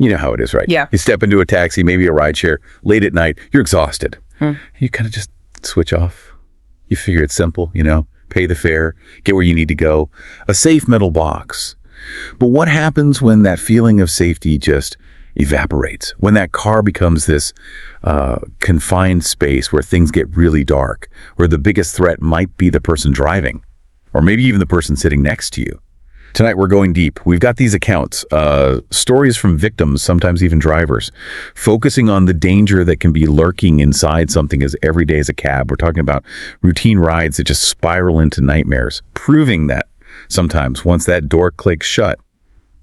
You know how it is, right? Yeah. You step into a taxi, maybe a rideshare, late at night, you're exhausted. You kind of just switch off. You figure it's simple, pay the fare, get where you need to go. A safe metal box. But what happens when that feeling of safety just evaporates? When that car becomes this confined space where things get really dark, where the biggest threat might be the person driving, or maybe even the person sitting next to you. Tonight, we're going deep. We've got these accounts, stories from victims, sometimes even drivers, focusing on the danger that can be lurking inside something as everyday as a cab. We're talking about routine rides that just spiral into nightmares, proving that sometimes once that door clicks shut,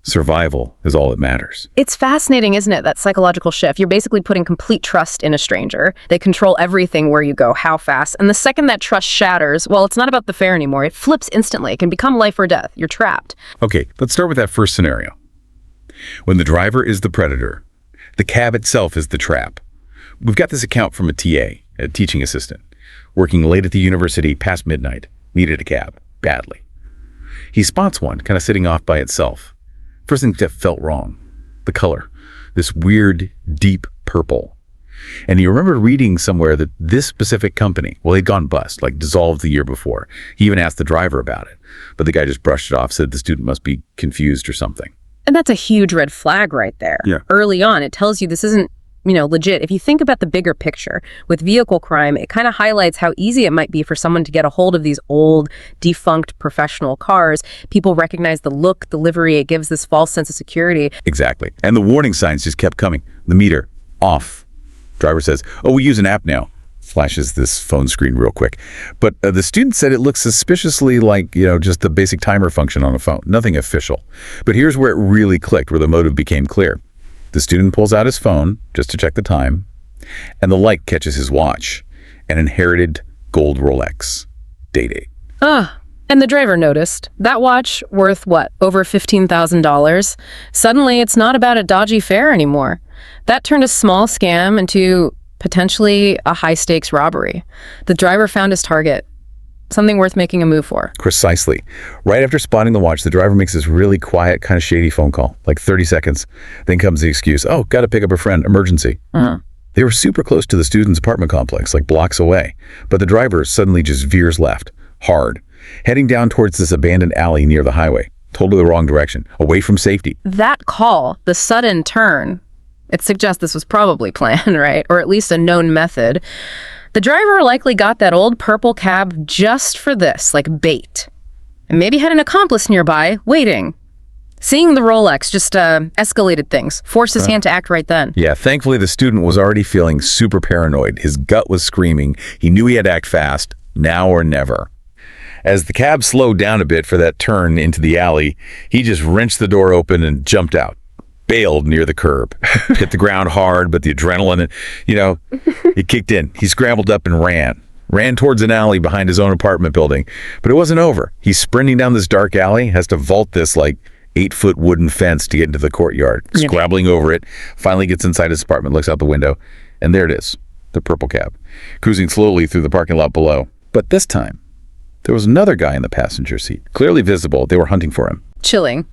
survival is all that matters. It's fascinating, isn't it, that psychological shift? You're basically putting complete trust in a stranger. They control everything, where you go, how fast. And the second that trust shatters, well, it's not about the fare anymore. It flips instantly. It can become life or death. You're trapped. Okay, let's start with that first scenario. When the driver is the predator, the cab itself is the trap. We've got this account from a TA, a teaching assistant, working late at the university past midnight, needed a cab, badly. He spots one, kind of sitting off by itself. First thing that felt wrong, the color, this weird, deep purple. And he remembered reading somewhere that this specific company, well, they'd gone bust, like dissolved the year before. He even asked the driver about it, but the guy just brushed it off, said the student must be confused or something. And that's a huge red flag right there. Yeah. Early on, it tells you this isn't, legit. If you think about the bigger picture with vehicle crime, it kind of highlights how easy it might be for someone to get a hold of these old, defunct professional cars. People recognize the look, the livery. It gives this false sense of security. Exactly. And the warning signs just kept coming. The meter, off. Driver says, oh, we use an app now. Flashes this phone screen real quick. But the student said it looks suspiciously like, just the basic timer function on a phone. Nothing official. But here's where it really clicked, where the motive became clear. The student pulls out his phone just to check the time, and the light catches his watch, an inherited gold Rolex. Date. And the driver noticed. That watch, worth what, over $15,000? Suddenly, it's not about a dodgy fare anymore. That turned a small scam into potentially a high-stakes robbery. The driver found his target. Something worth making a move for. Precisely. Right after spotting the watch, the driver makes this really quiet, kind of shady phone call, like 30 seconds. Then comes the excuse, oh, got to pick up a friend, emergency. They were super close to the student's apartment complex, like blocks away. But the driver suddenly just veers left, hard, heading down towards this abandoned alley near the highway. Totally the wrong direction, away from safety. That call, the sudden turn, it suggests this was probably planned, right? Or at least a known method. The driver likely got that old purple cab just for this, like bait. And maybe had an accomplice nearby, waiting. Seeing the Rolex just escalated things, forced his hand to act right then. Yeah, thankfully the student was already feeling super paranoid. His gut was screaming. He knew he had to act fast, now or never. As the cab slowed down a bit for that turn into the alley, he just wrenched the door open and jumped out. Bailed near the curb. Hit the ground hard, but the adrenaline, it kicked in. He scrambled up and ran towards an alley behind his own apartment building. But it wasn't over. He's sprinting down this dark alley, has to vault this 8-foot wooden fence to get into the courtyard, scrabbling over it, finally gets inside his apartment, looks out the window, and there it is, the purple cab, cruising slowly through the parking lot below. But this time, there was another guy in the passenger seat, clearly visible. They were hunting for him. Chilling.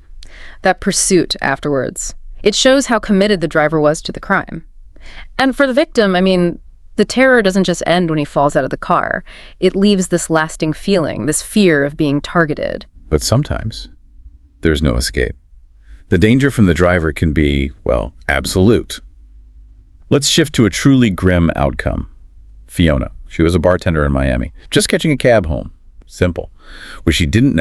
That pursuit afterwards. It shows how committed the driver was to the crime. And for the victim, the terror doesn't just end when he falls out of the car. It leaves this lasting feeling, this fear of being targeted. But sometimes, there's no escape. The danger from the driver can be, absolute. Let's shift to a truly grim outcome. Fiona. She was a bartender in Miami, just catching a cab home. Simple. What she couldn't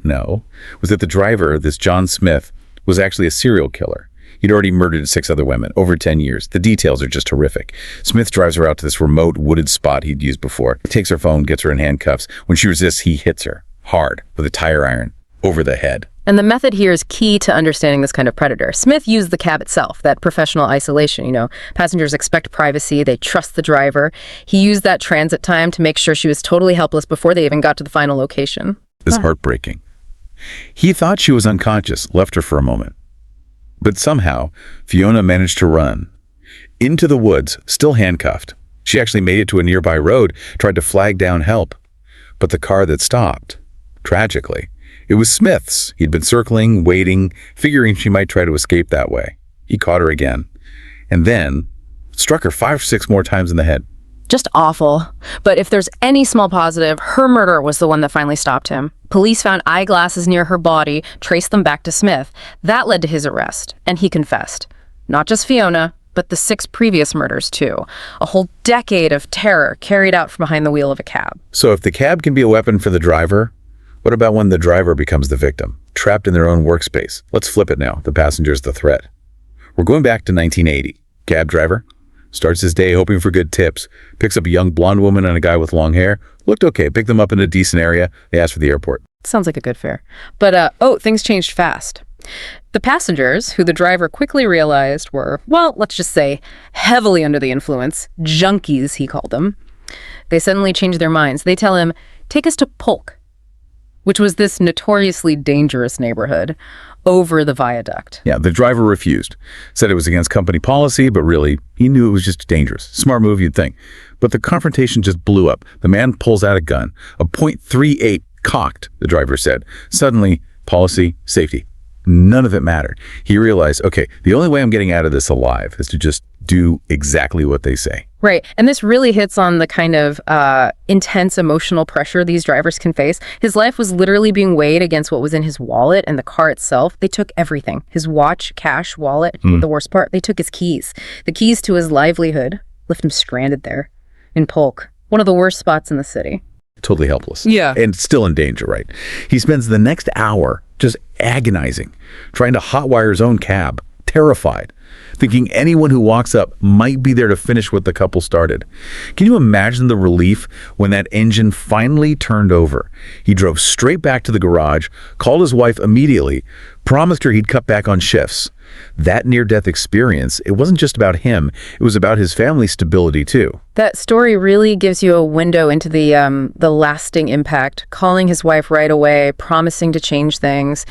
know, was that the driver, this John Smith, was actually a serial killer. He'd already murdered 6 other women, over 10 years. The details are just horrific. Smith drives her out to this remote, wooded spot he'd used before. He takes her phone, gets her in handcuffs. When she resists, he hits her, hard, with a tire iron, over the head. And the method here is key to understanding this kind of predator. Smith used the cab itself, that professional isolation, Passengers expect privacy, they trust the driver. He used that transit time to make sure she was totally helpless before they even got to the final location. It's heartbreaking. He thought she was unconscious, left her for a moment. But somehow, Fiona managed to run into the woods, still handcuffed. She actually made it to a nearby road, tried to flag down help. But the car that stopped, tragically, it was Smith's. He'd been circling, waiting, figuring she might try to escape that way. He caught her again, and then struck her 5 or 6 more times in the head. Just awful. But if there's any small positive, her murder was the one that finally stopped him. Police found eyeglasses near her body, traced them back to Smith. That led to his arrest, and he confessed. Not just Fiona, but the 6 previous murders too. A whole decade of terror carried out from behind the wheel of a cab. So if the cab can be a weapon for the driver, what about when the driver becomes the victim, trapped in their own workspace? Let's flip it now. The passenger's the threat. We're going back to 1980. Cab driver starts his day hoping for good tips, picks up a young blonde woman and a guy with long hair. Looked okay, picked them up in a decent area. They asked for the airport. Sounds like a good fare. But, things changed fast. The passengers, who the driver quickly realized were, well, let's just say, heavily under the influence, junkies, he called them, they suddenly changed their minds. They tell him, take us to Polk, which was this notoriously dangerous neighborhood over the viaduct. Yeah, the driver refused. Said it was against company policy, but really, he knew it was just dangerous. Smart move, you'd think. But the confrontation just blew up. The man pulls out a gun, a .38 cocked, the driver said. Suddenly, policy, safety. None of it mattered. He realized, okay, the only way I'm getting out of this alive is to just do exactly what they say. Right. And this really hits on the kind of intense emotional pressure these drivers can face. His life was literally being weighed against what was in his wallet and the car itself. They took everything. His watch, cash, wallet. The worst part, they took his keys. The keys to his livelihood left him stranded there in Polk, one of the worst spots in the city. Totally helpless. Yeah. And still in danger, right? He spends the next hour just agonizing, trying to hotwire his own cab, terrified, thinking anyone who walks up might be there to finish what the couple started. Can you imagine the relief when that engine finally turned over? He drove straight back to the garage, called his wife immediately, promised her he'd cut back on shifts. That near-death experience, it wasn't just about him, it was about his family's stability too. That story really gives you a window into the lasting impact, calling his wife right away, promising to change things.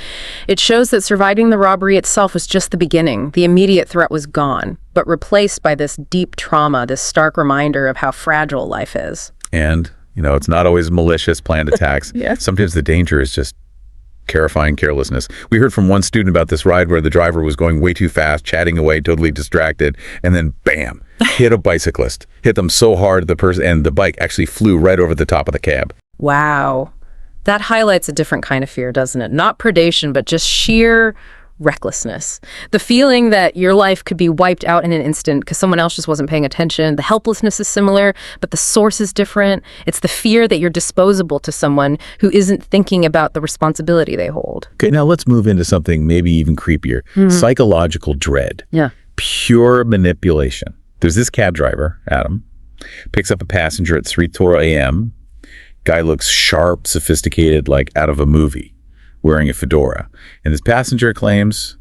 It shows that surviving the robbery itself was just the beginning. The immediate threat was gone, but replaced by this deep trauma, this stark reminder of how fragile life is. And, it's not always malicious planned attacks. Yeah. Sometimes the danger is just terrifying carelessness. We heard from one student about this ride where the driver was going way too fast, chatting away, totally distracted, and then bam, hit a bicyclist. Hit them so hard the person and the bike actually flew right over the top of the cab. Wow. That highlights a different kind of fear, doesn't it? Not predation, but just sheer recklessness. The feeling that your life could be wiped out in an instant because someone else just wasn't paying attention. The helplessness is similar, but the source is different. It's the fear that you're disposable to someone who isn't thinking about the responsibility they hold. Okay, now let's move into something maybe even creepier. Psychological dread. Yeah. Pure manipulation. There's this cab driver, Adam, picks up a passenger at 3:12 a.m. Guy looks sharp, sophisticated, like out of a movie, wearing a fedora. And this passenger claims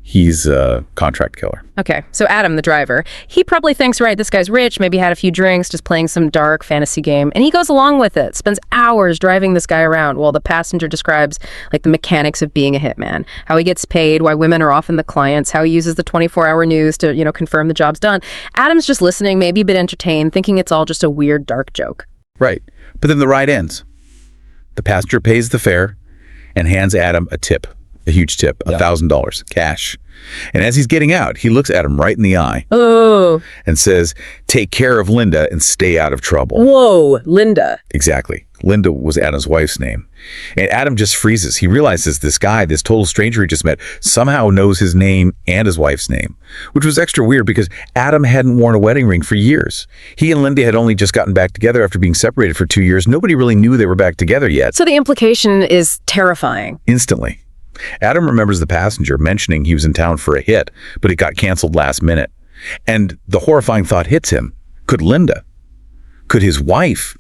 he's a contract killer. Okay, so Adam, the driver, he probably thinks, right, this guy's rich, maybe had a few drinks, just playing some dark fantasy game, and he goes along with it, spends hours driving this guy around while the passenger describes like the mechanics of being a hitman, how he gets paid, why women are often the clients, how he uses the 24-hour news to, confirm the job's done. Adam's just listening, maybe a bit entertained, thinking it's all just a weird, dark joke. Right, but then the ride ends. The passenger pays the fare and hands Adam a tip, a huge tip, $1,000 cash. And as he's getting out, he looks Adam right in the eye and says, take care of Linda and stay out of trouble. Whoa, Linda. Exactly. Linda was Adam's wife's name. And Adam just freezes. He realizes this guy, this total stranger he just met, somehow knows his name and his wife's name, which was extra weird because Adam hadn't worn a wedding ring for years. He and Linda had only just gotten back together after being separated for 2 years. Nobody really knew they were back together yet. So the implication is terrifying. Instantly. Adam remembers the passenger mentioning he was in town for a hit, but it got canceled last minute. And the horrifying thought hits him. Could Linda, could his wife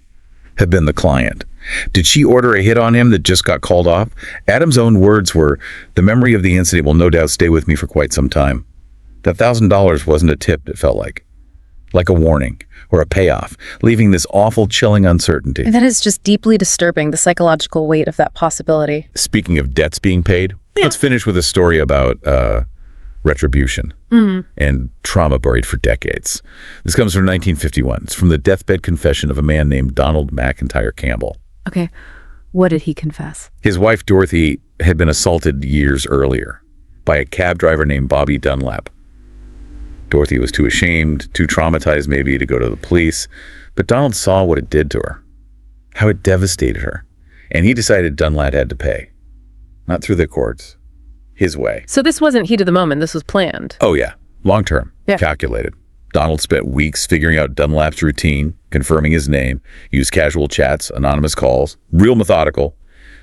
have been the client? Did she order a hit on him that just got called off? Adam's own words were, the memory of the incident will no doubt stay with me for quite some time. That $1,000 wasn't a tip, it felt like a warning or a payoff, leaving this awful, chilling uncertainty. And that is just deeply disturbing, the psychological weight of that possibility. Speaking of debts being paid, let's finish with a story about retribution and trauma buried for decades. This comes from 1951. It's from the deathbed confession of a man named Donald McIntyre Campbell. Okay, what did he confess? His wife, Dorothy, had been assaulted years earlier by a cab driver named Bobby Dunlap. Dorothy was too ashamed, too traumatized maybe to go to the police, but Donald saw what it did to her, how it devastated her, and he decided Dunlap had to pay. Not through the courts, his way. So this wasn't heat of the moment, this was planned. Oh yeah, long-term, Yeah. calculated. Donald spent weeks figuring out Dunlap's routine, confirming his name, used casual chats, anonymous calls, real methodical.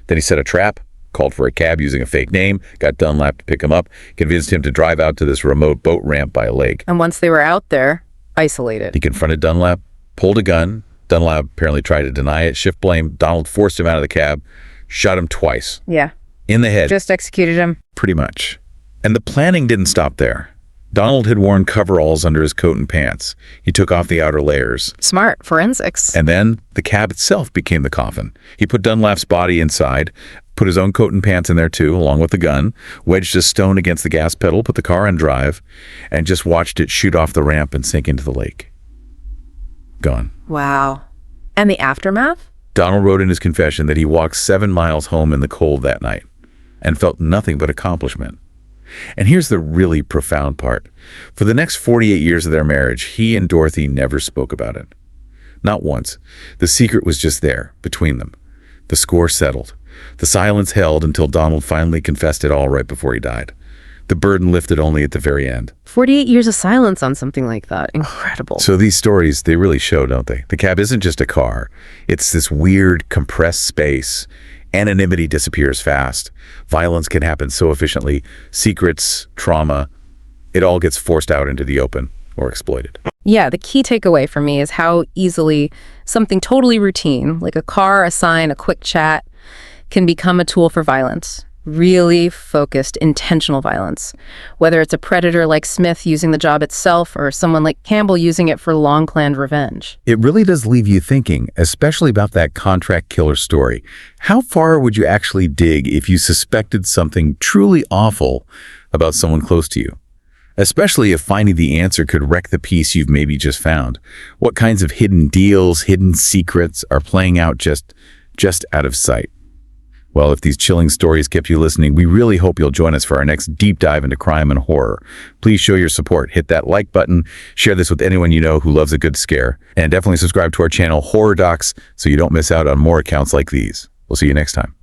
Then he set a trap, called for a cab using a fake name, got Dunlap to pick him up, convinced him to drive out to this remote boat ramp by a lake. And once they were out there, isolated. He confronted Dunlap, pulled a gun. Dunlap apparently tried to deny it, shift blame. Donald forced him out of the cab, shot him twice. Yeah. In the head. Just executed him. Pretty much. And the planning didn't stop there. Donald had worn coveralls under his coat and pants. He took off the outer layers. Smart. Forensics. And then the cab itself became the coffin. He put Dunlap's body inside, put his own coat and pants in there too, along with the gun, wedged a stone against the gas pedal, put the car on drive, and just watched it shoot off the ramp and sink into the lake. Gone. Wow. And the aftermath? Donald wrote in his confession that he walked 7 miles home in the cold that night and felt nothing but accomplishment. And here's the really profound part. For the next 48 years of their marriage, he and Dorothy never spoke about it. Not once. The secret was just there, between them. The score settled. The silence held until Donald finally confessed it all right before he died. The burden lifted only at the very end. 48 years of silence on something like that. Incredible. So these stories, they really show, don't they? The cab isn't just a car. It's this weird, compressed space. Anonymity disappears fast. Violence can happen so efficiently. Secrets, trauma, it all gets forced out into the open or exploited. Yeah, the key takeaway for me is how easily something totally routine, like a car, a sign, a quick chat, can become a tool for violence. Really focused, intentional violence. Whether it's a predator like Smith using the job itself or someone like Campbell using it for long-planned revenge. It really does leave you thinking, especially about that contract killer story. How far would you actually dig if you suspected something truly awful about someone close to you? Especially if finding the answer could wreck the peace you've maybe just found. What kinds of hidden deals, hidden secrets are playing out just out of sight? Well, if these chilling stories kept you listening, we really hope you'll join us for our next deep dive into crime and horror. Please show your support. Hit that like button, share this with anyone you know who loves a good scare, and definitely subscribe to our channel, Docx, so you don't miss out on more accounts like these. We'll see you next time.